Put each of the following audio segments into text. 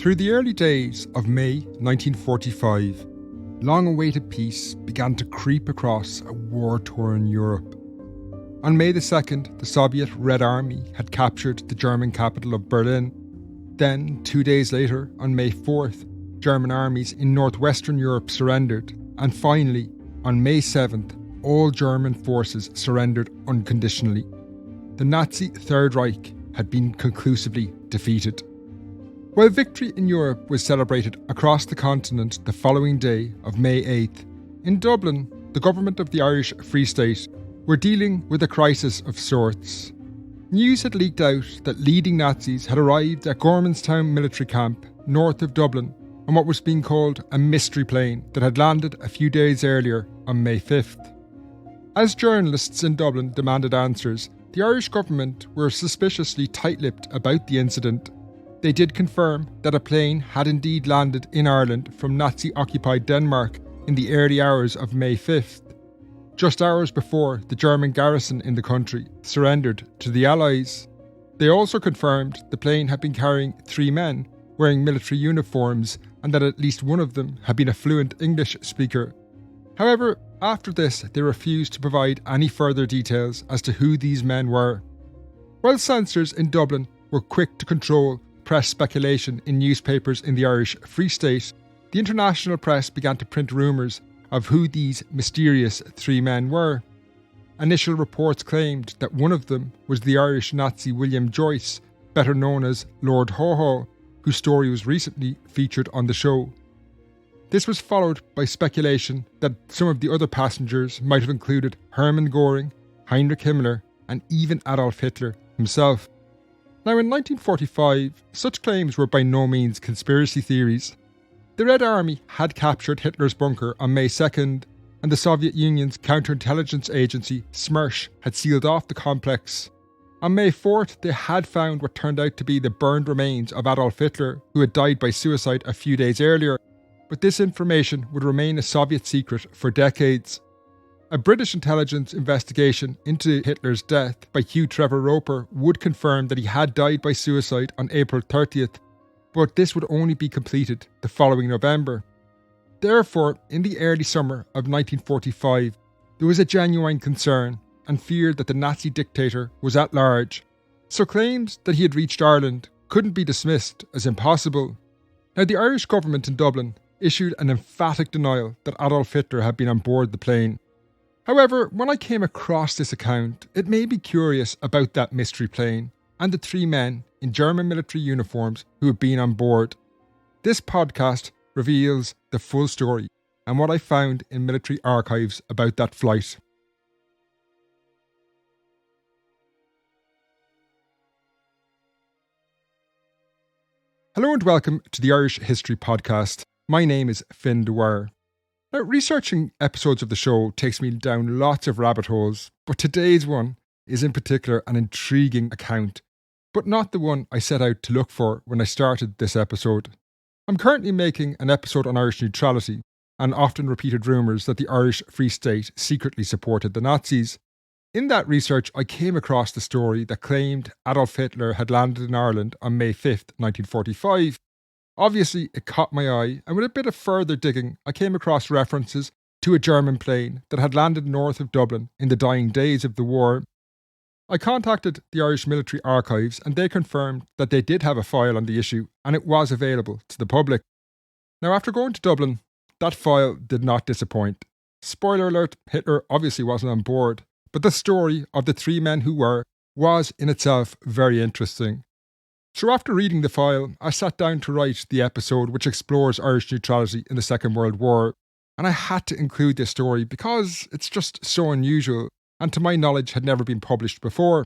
Through the early days of May 1945, long-awaited peace began to creep across a war-torn Europe. On May the 2nd, the Soviet Red Army had captured the German capital of Berlin. Then, 2 days later, on May 4th, German armies in northwestern Europe surrendered. And finally, on May 7th, all German forces surrendered unconditionally. The Nazi Third Reich had been conclusively defeated. While victory in Europe was celebrated across the continent the following day of May 8th, in Dublin, the government of the Irish Free State were dealing with a crisis of sorts. News had leaked out that leading Nazis had arrived at Gormanstown military camp north of Dublin on what was being called a mystery plane that had landed a few days earlier on May 5th. As journalists in Dublin demanded answers, the Irish government were suspiciously tight-lipped about the incident. They did confirm that a plane had indeed landed in Ireland from Nazi-occupied Denmark in the early hours of May 5th, just hours before the German garrison in the country surrendered to the Allies. They also confirmed the plane had been carrying 3 men wearing military uniforms and that at least one of them had been a fluent English speaker. However, after this, they refused to provide any further details as to who these men were. While censors in Dublin were quick to control press speculation in newspapers in the Irish Free State, the international press began to print rumours of who these mysterious 3 men were. Initial reports claimed that one of them was the Irish Nazi William Joyce, better known as Lord Haw-Haw, whose story was recently featured on the show. This was followed by speculation that some of the other passengers might have included Hermann Göring, Heinrich Himmler, and even Adolf Hitler himself. Now, in 1945, such claims were by no means conspiracy theories. The Red Army had captured Hitler's bunker on May 2nd, and the Soviet Union's counterintelligence agency, SMERSH, had sealed off the complex. On May 4th, they had found what turned out to be the burned remains of Adolf Hitler, who had died by suicide a few days earlier, but this information would remain a Soviet secret for decades. A British intelligence investigation into Hitler's death by Hugh Trevor Roper would confirm that he had died by suicide on April 30th, but this would only be completed the following November. Therefore, in the early summer of 1945, there was a genuine concern and fear that the Nazi dictator was at large, so claims that he had reached Ireland couldn't be dismissed as impossible. Now, the Irish government in Dublin issued an emphatic denial that Adolf Hitler had been on board the plane. However, when I came across this account, it made me curious about that mystery plane and the 3 men in German military uniforms who had been on board. This podcast reveals the full story and what I found in military archives about that flight. Hello and welcome to the Irish History Podcast. My name is Finn Dwyer. Now, researching episodes of the show takes me down lots of rabbit holes, but today's one is in particular an intriguing account, but not the one I set out to look for when I started this episode. I'm currently making an episode on Irish neutrality and often repeated rumours that the Irish Free State secretly supported the Nazis. In that research, I came across the story that claimed Adolf Hitler had landed in Ireland on May 5th, 1945. Obviously, it caught my eye, and with a bit of further digging, I came across references to a German plane that had landed north of Dublin in the dying days of the war. I contacted the Irish Military Archives, and they confirmed that they did have a file on the issue, and it was available to the public. Now, after going to Dublin, that file did not disappoint. Spoiler alert, Hitler obviously wasn't on board. But the story of the 3 men who were was in itself very interesting. So after reading the file, I sat down to write the episode which explores Irish neutrality in the Second World War. And I had to include this story because it's just so unusual and to my knowledge had never been published before.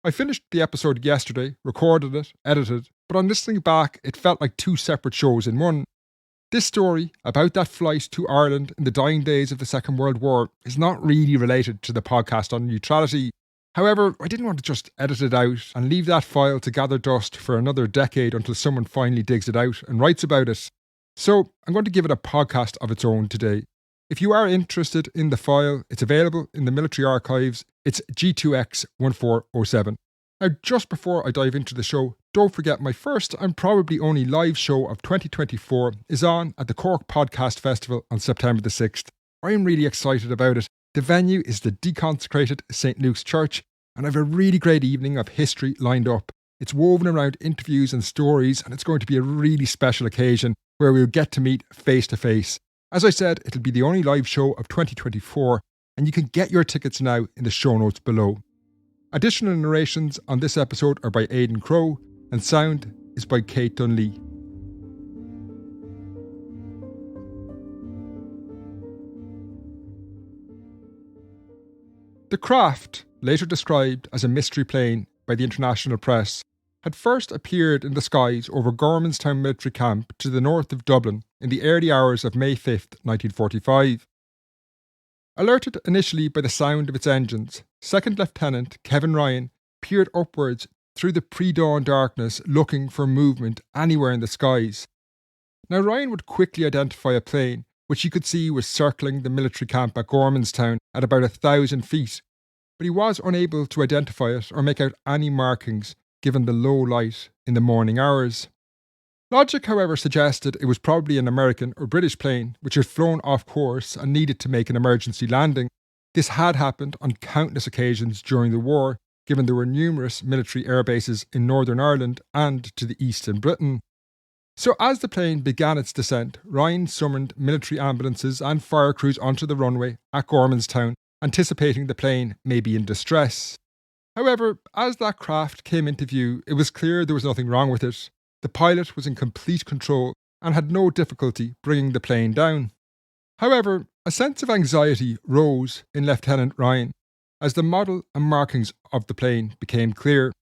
I finished the episode yesterday, recorded it, edited, but on listening back it felt like 2 separate shows in one. This story about that flight to Ireland in the dying days of the Second World War is not really related to the podcast on neutrality. However, I didn't want to just edit it out and leave that file to gather dust for another decade until someone finally digs it out and writes about it. So I'm going to give it a podcast of its own today. If you are interested in the file, it's available in the military archives. It's G2X1407. Now, just before I dive into the show, don't forget my first and probably only live show of 2024 is on at the Cork Podcast Festival on September the 6th. I'm really excited about it. The venue is the deconsecrated St. Luke's Church, and I have a really great evening of history lined up. It's woven around interviews and stories, and it's going to be a really special occasion where we'll get to meet face to face. As I said, it'll be the only live show of 2024, and you can get your tickets now in the show notes below. Additional narrations on this episode are by Aidan Crowe, and sound is by Kate Dunley. The craft, later described as a mystery plane by the international press, had first appeared in the skies over Gormanstown military camp to the north of Dublin in the early hours of May 5th, 1945. Alerted initially by the sound of its engines, Second Lieutenant Kevin Ryan peered upwards through the pre-dawn darkness looking for movement anywhere in the skies. Now Ryan would quickly identify a plane which he could see was circling the military camp at Gormanstown at about 1,000 feet, but he was unable to identify it or make out any markings given the low light in the morning hours. Logic, however, suggested it was probably an American or British plane which had flown off course and needed to make an emergency landing. This had happened on countless occasions during the war, given there were numerous military air bases in Northern Ireland and to the east in Britain. So as the plane began its descent, Ryan summoned military ambulances and fire crews onto the runway at Gormanstown, anticipating the plane may be in distress. However, as that craft came into view, it was clear there was nothing wrong with it. The pilot was in complete control and had no difficulty bringing the plane down. However, a sense of anxiety rose in Lieutenant Ryan as the model and markings of the plane became clear.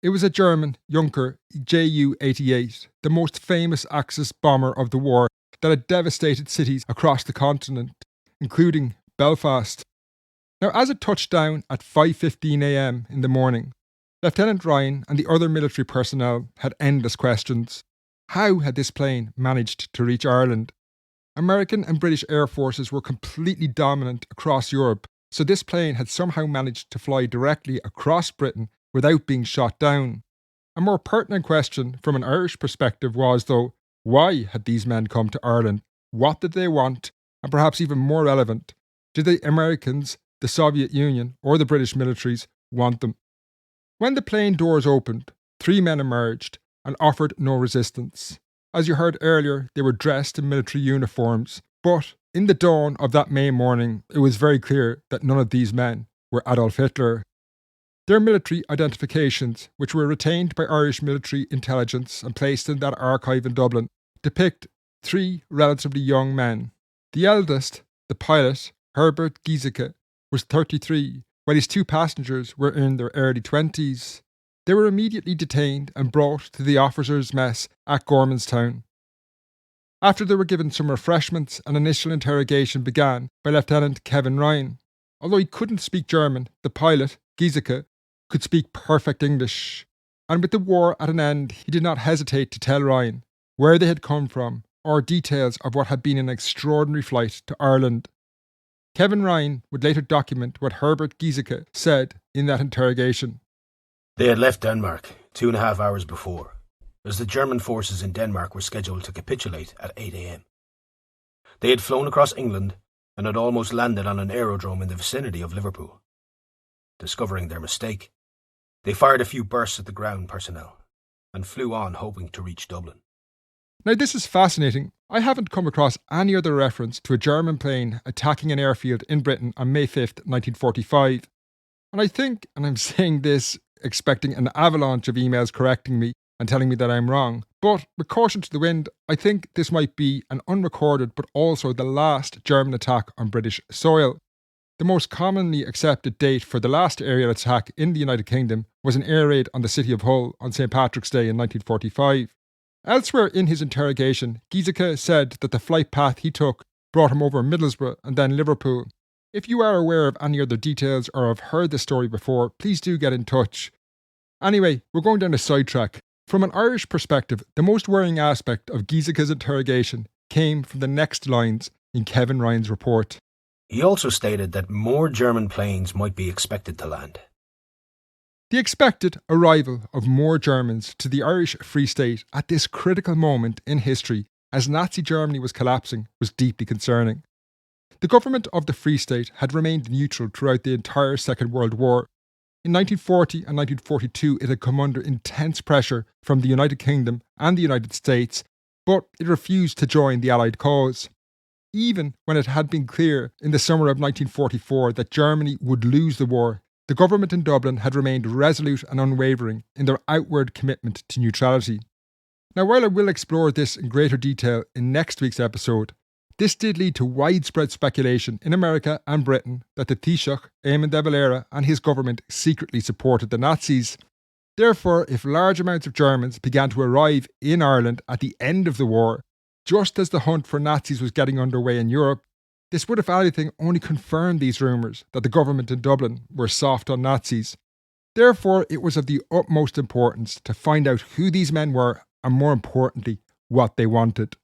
It was a German Junker Ju-88, the most famous Axis bomber of the war that had devastated cities across the continent, including Belfast. Now, as it touched down at 5:15 a.m. in the morning, Lieutenant Ryan and the other military personnel had endless questions. How had this plane managed to reach Ireland? American and British air forces were completely dominant across Europe, so this plane had somehow managed to fly directly across Britain without being shot down. A more pertinent question from an Irish perspective was, though, why had these men come to Ireland? What did they want? And perhaps even more relevant, did the Americans, the Soviet Union, or the British militaries want them? When the plane doors opened, 3 men emerged and offered no resistance. As you heard earlier, they were dressed in military uniforms, but in the dawn of that May morning, it was very clear that none of these men were Adolf Hitler. Their military identifications, which were retained by Irish military intelligence and placed in that archive in Dublin, depict 3 relatively young men. The eldest, the pilot, Herbert Giesecke, was 33, while his 2 passengers were in their early 20s. They were immediately detained and brought to the officers' mess at Gormanstown. After they were given some refreshments, an initial interrogation began by Lieutenant Kevin Ryan. Although he couldn't speak German, the pilot, Giesecke, could speak perfect English. And with the war at an end, he did not hesitate to tell Ryan where they had come from or details of what had been an extraordinary flight to Ireland. Kevin Ryan would later document what Herbert Giesecke said in that interrogation. They had left Denmark 2.5 hours before, as the German forces in Denmark were scheduled to capitulate at 8 a.m. They had flown across England and had almost landed on an aerodrome in the vicinity of Liverpool. Discovering their mistake, they fired a few bursts at the ground personnel and flew on hoping to reach Dublin. Now this is fascinating. I haven't come across any other reference to a German plane attacking an airfield in Britain on May 5th, 1945. And I think, and I'm saying this expecting an avalanche of emails correcting me and telling me that I'm wrong, but with caution to the wind, I think this might be an unrecorded but also the last German attack on British soil. The most commonly accepted date for the last aerial attack in the United Kingdom was an air raid on the city of Hull on St. Patrick's Day in 1945. Elsewhere in his interrogation, Giesecke said that the flight path he took brought him over Middlesbrough and then Liverpool. If you are aware of any other details or have heard this story before, please do get in touch. Anyway, we're going down a sidetrack. From an Irish perspective, the most worrying aspect of Giesecke's interrogation came from the next lines in Kevin Ryan's report. He also stated that more German planes might be expected to land. The expected arrival of more Germans to the Irish Free State at this critical moment in history as Nazi Germany was collapsing was deeply concerning. The government of the Free State had remained neutral throughout the entire Second World War. In 1940 and 1942 it had come under intense pressure from the United Kingdom and the United States, but it refused to join the Allied cause. Even when it had been clear in the summer of 1944 that Germany would lose the war, the government in Dublin had remained resolute and unwavering in their outward commitment to neutrality. Now, while I will explore this in greater detail in next week's episode, this did lead to widespread speculation in America and Britain that the Taoiseach, Eamon de Valera, and his government secretly supported the Nazis. Therefore, if large amounts of Germans began to arrive in Ireland at the end of the war, just as the hunt for Nazis was getting underway in Europe, this would, if anything, only confirm these rumours that the government in Dublin were soft on Nazis. Therefore, it was of the utmost importance to find out who these men were and, more importantly, what they wanted.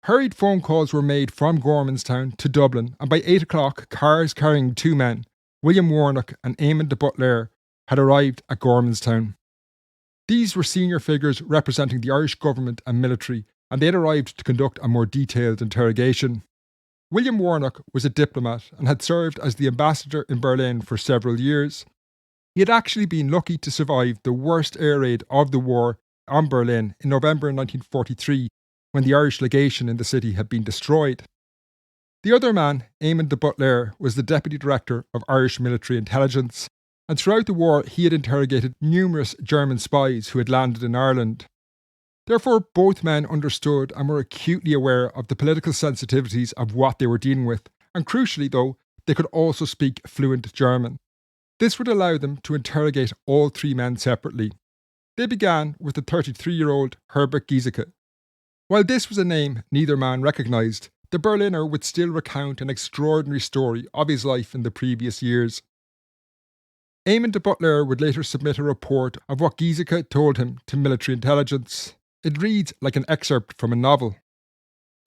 Hurried phone calls were made from Gormanstown to Dublin, and by 8 o'clock, cars carrying two men, William Warnock and Eamon de Butler, had arrived at Gormanstown. These were senior figures representing the Irish government and military, and they had arrived to conduct a more detailed interrogation. William Warnock was a diplomat and had served as the ambassador in Berlin for several years. He had actually been lucky to survive the worst air raid of the war on Berlin in November 1943, when the Irish legation in the city had been destroyed. The other man, Eamon de Butler, was the Deputy Director of Irish Military Intelligence, and throughout the war he had interrogated numerous German spies who had landed in Ireland. Therefore, both men understood and were acutely aware of the political sensitivities of what they were dealing with, and crucially though, they could also speak fluent German. This would allow them to interrogate all three men separately. They began with the 33-year-old Herbert Giesecke. While this was a name neither man recognised, the Berliner would still recount an extraordinary story of his life in the previous years. Eamon de Butler would later submit a report of what Giesecke told him to military intelligence. It reads like an excerpt from a novel.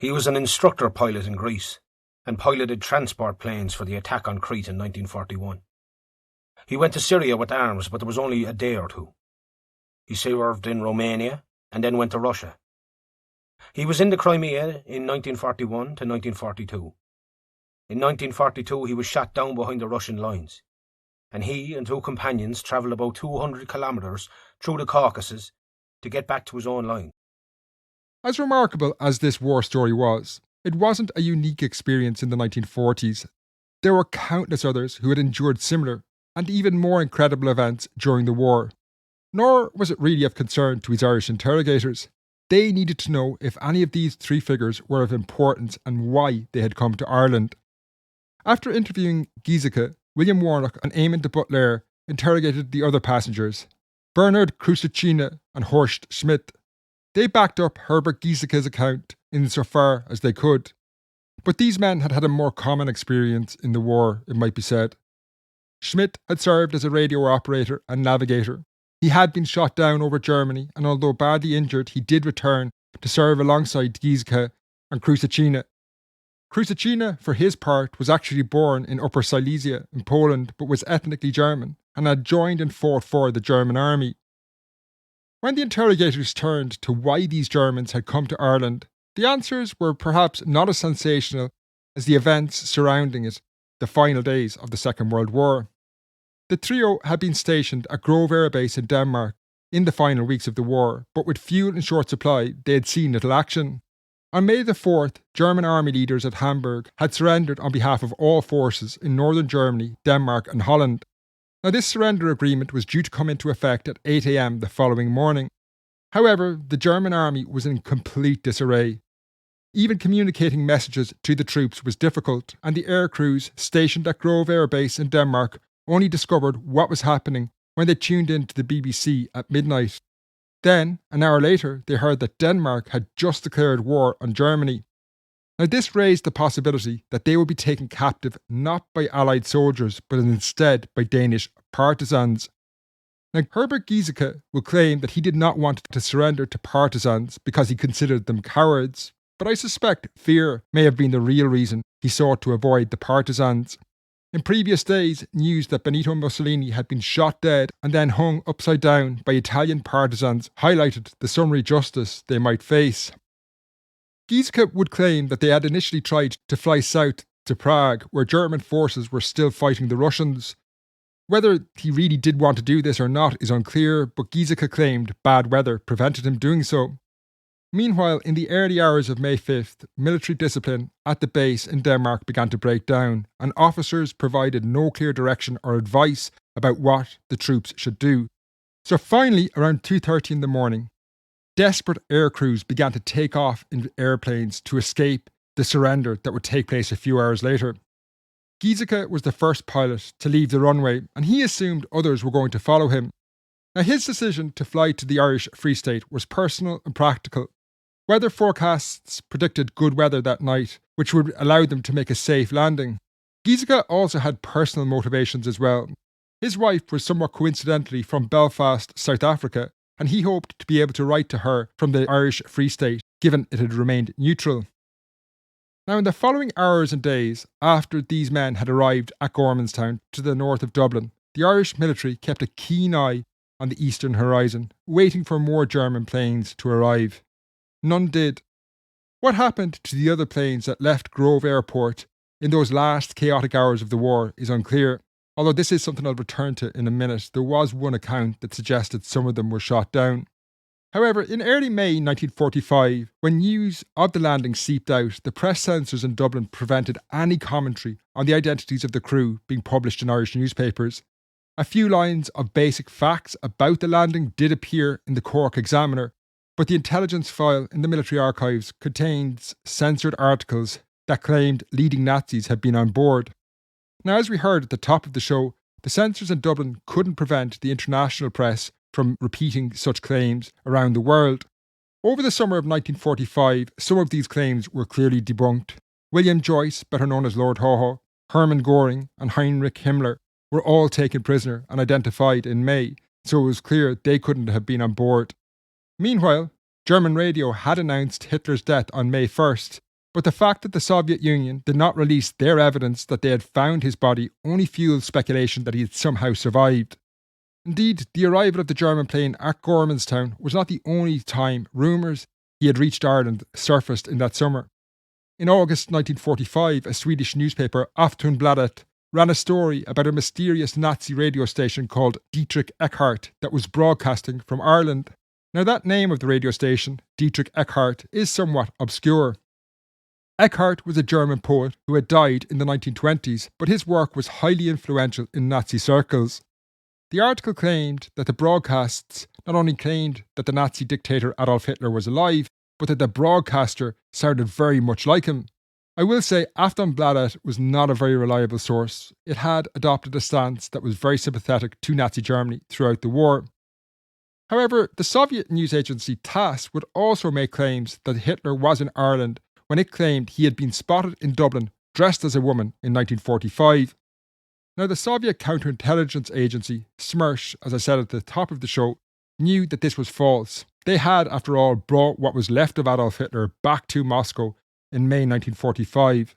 He was an instructor pilot in Greece and piloted transport planes for the attack on Crete in 1941. He went to Syria with arms, but there was only a day or two. He served in Romania and then went to Russia. He was in the Crimea in 1941 to 1942. In 1942 he was shot down behind the Russian lines, and he and two companions travelled about 200 kilometres through the Caucasus to get back to his own line. As remarkable as this war story was, it wasn't a unique experience in the 1940s. There were countless others who had endured similar and even more incredible events during the war. Nor was it really of concern to his Irish interrogators. They needed to know if any of these three figures were of importance and why they had come to Ireland. After interviewing Giesecke, William Warnock and Eamon de Butler interrogated the other passengers, Bernard Krusicina and Horst Schmidt. They backed up Herbert Giesecke's account insofar as they could. But these men had had a more common experience in the war, it might be said. Schmidt had served as a radio operator and navigator. He had been shot down over Germany, and although badly injured, he did return to serve alongside Giesecke and Krusicina. Krusicina, for his part, was actually born in Upper Silesia in Poland, but was ethnically German and had joined and fought for the German army. When the interrogators turned to why these Germans had come to Ireland, the answers were perhaps not as sensational as the events surrounding it, the final days of the Second World War. The trio had been stationed at Grove Air Base in Denmark in the final weeks of the war, but with fuel in short supply, they had seen little action. On May the 4th, German army leaders at Hamburg had surrendered on behalf of all forces in northern Germany, Denmark and Holland. Now, this surrender agreement was due to come into effect at 8 a.m. the following morning. However, the German army was in complete disarray. Even communicating messages to the troops was difficult, and the air crews stationed at Grove Air Base in Denmark only discovered what was happening when they tuned in to the BBC at midnight. Then, an hour later, they heard that Denmark had just declared war on Germany. Now, this raised the possibility that they would be taken captive not by Allied soldiers, but instead by Danish partisans. Now, Herbert Giesecke will claim that he did not want to surrender to partisans because he considered them cowards, but I suspect fear may have been the real reason he sought to avoid the partisans. In previous days, news that Benito Mussolini had been shot dead and then hung upside down by Italian partisans highlighted the summary justice they might face. Giesecke would claim that they had initially tried to fly south to Prague, where German forces were still fighting the Russians. Whether he really did want to do this or not is unclear, but Giesecke claimed bad weather prevented him doing so. Meanwhile, in the early hours of May 5th, military discipline at the base in Denmark began to break down, and officers provided no clear direction or advice about what the troops should do. So finally, around 2:30 in the morning, desperate air crews began to take off in airplanes to escape the surrender that would take place a few hours later. Giesecke was the first pilot to leave the runway, and he assumed others were going to follow him. Now, his decision to fly to the Irish Free State was personal and practical. Weather forecasts predicted good weather that night, which would allow them to make a safe landing. Giesecke also had personal motivations as well. His wife was somewhat coincidentally from Belfast, South Africa, and he hoped to be able to write to her from the Irish Free State, given it had remained neutral. Now, in the following hours and days after these men had arrived at Gormanstown to the north of Dublin, the Irish military kept a keen eye on the eastern horizon, waiting for more German planes to arrive. None did. What happened to the other planes that left Grove Airport in those last chaotic hours of the war is unclear. Although this is something I'll return to in a minute, there was one account that suggested some of them were shot down. However, in early May 1945, when news of the landing seeped out, the press censors in Dublin prevented any commentary on the identities of the crew being published in Irish newspapers. A few lines of basic facts about the landing did appear in the Cork Examiner, but the intelligence file in the military archives contains censored articles that claimed leading Nazis had been on board. Now, as we heard at the top of the show, the censors in Dublin couldn't prevent the international press from repeating such claims around the world. Over the summer of 1945, some of these claims were clearly debunked. William Joyce, better known as Lord Haw-Haw, Hermann Göring and Heinrich Himmler were all taken prisoner and identified in May, so it was clear they couldn't have been on board. Meanwhile, German radio had announced Hitler's death on May 1st, but the fact that the Soviet Union did not release their evidence that they had found his body only fueled speculation that he had somehow survived. Indeed, the arrival of the German plane at Gormanstown was not the only time rumours he had reached Ireland surfaced in that summer. In August 1945, a Swedish newspaper, Aftonbladet, ran a story about a mysterious Nazi radio station called Dietrich Eckart that was broadcasting from Ireland. Now, that name of the radio station, Dietrich Eckart, is somewhat obscure. Eckart was a German poet who had died in the 1920s, but his work was highly influential in Nazi circles. The article claimed that the broadcasts not only claimed that the Nazi dictator Adolf Hitler was alive, but that the broadcaster sounded very much like him. I will say Aftonbladet was not a very reliable source. It had adopted a stance that was very sympathetic to Nazi Germany throughout the war. However, the Soviet news agency TASS would also make claims that Hitler was in Ireland when it claimed he had been spotted in Dublin dressed as a woman in 1945. Now, the Soviet counterintelligence agency, SMERSH, as I said at the top of the show, knew that this was false. They had, after all, brought what was left of Adolf Hitler back to Moscow in May 1945.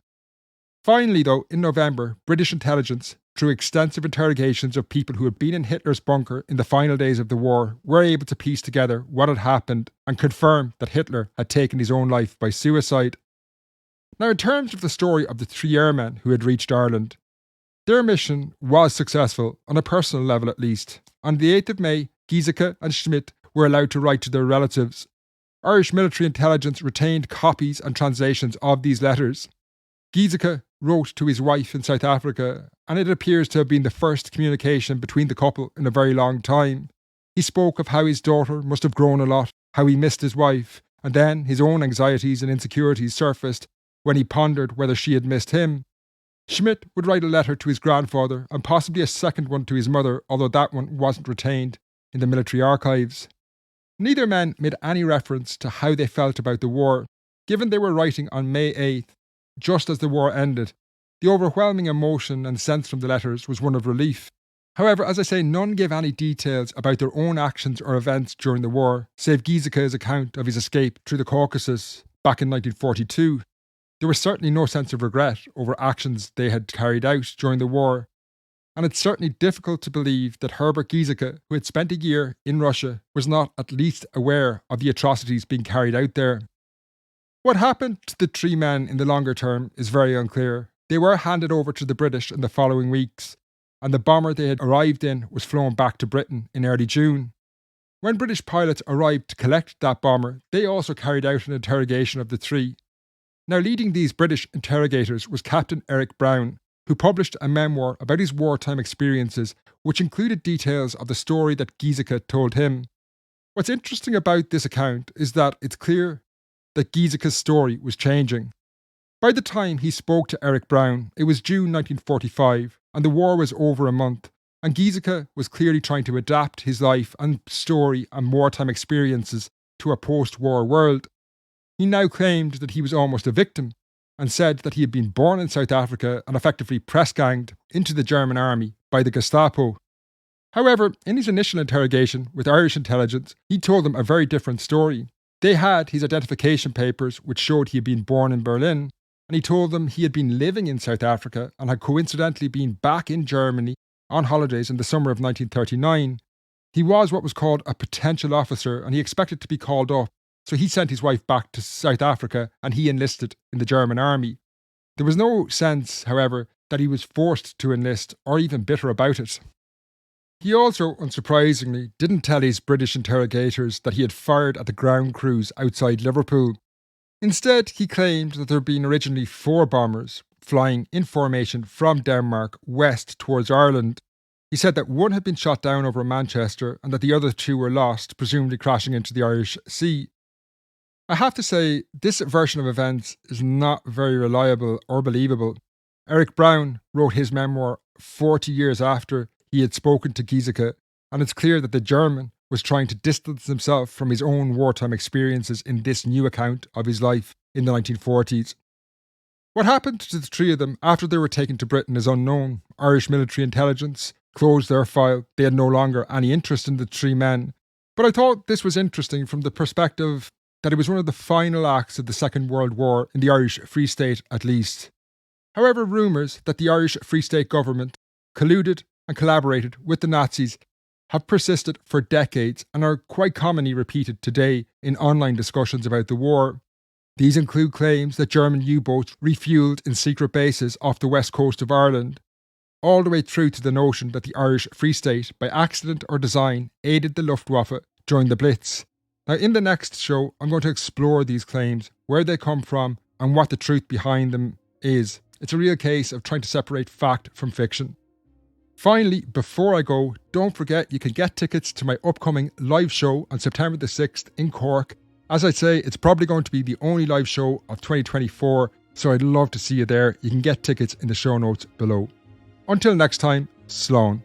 Finally, though, in November, British intelligence, through extensive interrogations of people who had been in Hitler's bunker in the final days of the war, were able to piece together what had happened and confirm that Hitler had taken his own life by suicide. Now, in terms of the story of the three airmen who had reached Ireland, their mission was successful, on a personal level at least. On the 8th of May, Giesecke and Schmidt were allowed to write to their relatives. Irish military intelligence retained copies and translations of these letters. Giesecke wrote to his wife in South Africa, and it appears to have been the first communication between the couple in a very long time. He spoke of how his daughter must have grown a lot, how he missed his wife, and then his own anxieties and insecurities surfaced when he pondered whether she had missed him. Schmidt would write a letter to his grandfather and possibly a second one to his mother, although that one wasn't retained in the military archives. Neither man made any reference to how they felt about the war. Given they were writing on May 8th, just as the war ended, the overwhelming emotion and sense from the letters was one of relief. However, as I say, none gave any details about their own actions or events during the war, save Giesecke's account of his escape through the Caucasus back in 1942. There was certainly no sense of regret over actions they had carried out during the war, and it's certainly difficult to believe that Herbert Giesecke, who had spent a year in Russia, was not at least aware of the atrocities being carried out there. What happened to the three men in the longer term is very unclear. They were handed over to the British in the following weeks, and the bomber they had arrived in was flown back to Britain in early June. When British pilots arrived to collect that bomber, they also carried out an interrogation of the three. Now, leading these British interrogators was Captain Eric Brown, who published a memoir about his wartime experiences, which included details of the story that Giesecke told him. What's interesting about this account is that it's clear that Giesecke's story was changing. By the time he spoke to Eric Brown, it was June 1945, and the war was over a month, and Giesecke was clearly trying to adapt his life and story and wartime experiences to a post-war world. He now claimed that he was almost a victim, and said that he had been born in South Africa and effectively press-ganged into the German army by the Gestapo. However, in his initial interrogation with Irish intelligence, he told them a very different story. They had his identification papers which showed he had been born in Berlin, and he told them he had been living in South Africa and had coincidentally been back in Germany on holidays in the summer of 1939. He was what was called a potential officer, and he expected to be called up. So he sent his wife back to South Africa and he enlisted in the German army. There was no sense, however, that he was forced to enlist or even bitter about it. He also, unsurprisingly, didn't tell his British interrogators that he had fired at the ground crews outside Liverpool. Instead, he claimed that there had been originally 4 bombers flying in formation from Denmark west towards Ireland. He said that one had been shot down over Manchester and that the other 2 were lost, presumably crashing into the Irish Sea. I have to say, this version of events is not very reliable or believable. Eric Brown wrote his memoir 40 years after he had spoken to Giesecke, and it's clear that the German was trying to distance himself from his own wartime experiences in this new account of his life in the 1940s. What happened to the 3 of them after they were taken to Britain is unknown. Irish military intelligence closed their file. They had no longer any interest in the 3 men. But I thought this was interesting from the perspective that it was one of the final acts of the Second World War in the Irish Free State at least. However, rumours that the Irish Free State government colluded and collaborated with the Nazis have persisted for decades and are quite commonly repeated today in online discussions about the war. These include claims that German U-boats refuelled in secret bases off the west coast of Ireland, all the way through to the notion that the Irish Free State, by accident or design, aided the Luftwaffe during the Blitz. Now, in the next show, I'm going to explore these claims, where they come from, and what the truth behind them is. It's a real case of trying to separate fact from fiction. Finally, before I go, don't forget you can get tickets to my upcoming live show on September the 6th in Cork. As I say, it's probably going to be the only live show of 2024, so I'd love to see you there. You can get tickets in the show notes below. Until next time, Slán.